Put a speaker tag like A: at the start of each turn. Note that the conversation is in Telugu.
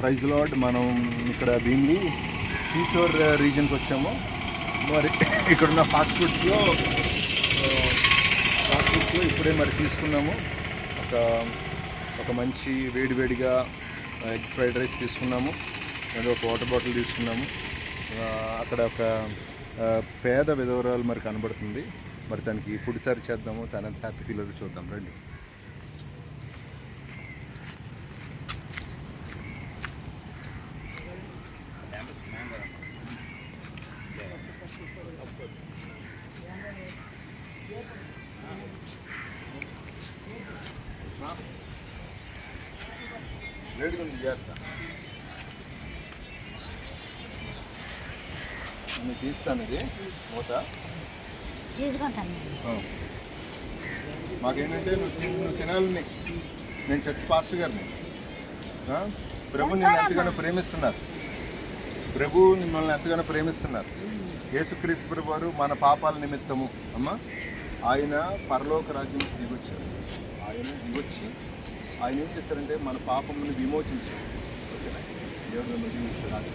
A: Praise lord. మనం ఇక్కడ భీమిలి సీషోర్ రీజన్కి వచ్చాము. మరి ఇక్కడున్న ఫాస్ట్ ఫుడ్స్లో ఇప్పుడే మరి తీసుకున్నాము. ఒక మంచి వేడివేడిగా ఎగ్ ఫ్రైడ్ రైస్ తీసుకున్నాము, అండ్ ఒక వాటర్ బాటిల్ తీసుకున్నాము. అక్కడ ఒక పేద విధవరాలు మరి కనబడుతుంది. మరి తనకి ఫుడ్ సర్వ్ చేద్దాము, తన హ్యాపీ ఫీల్ అవుతుంది, చూద్దాం రండి. లేడుగా చేస్తా నేను తీస్తాను. ఇది మూత మాకేంటంటే నువ్వు తినాలని. నేను చర్చ్ పాస్టర్ గారిని. ప్రభు నిన్ను ఎంతగానో ప్రేమిస్తున్నారు. ప్రభు మిమ్మల్ని ఎంతగానో ప్రేమిస్తున్నారు. యేసుక్రీస్తు ప్రభు వారు మన పాపాల నిమిత్తము ఆయన పరలోక రాజ్యం నుంచి దిగొచ్చారు. ఆయన దిగొచ్చి ఆయన ఏం చేస్తారంటే మన పాపములను విమోచించారు. ఓకేనా? దేవుడు మిమ్మల్ని దీవిస్తారు.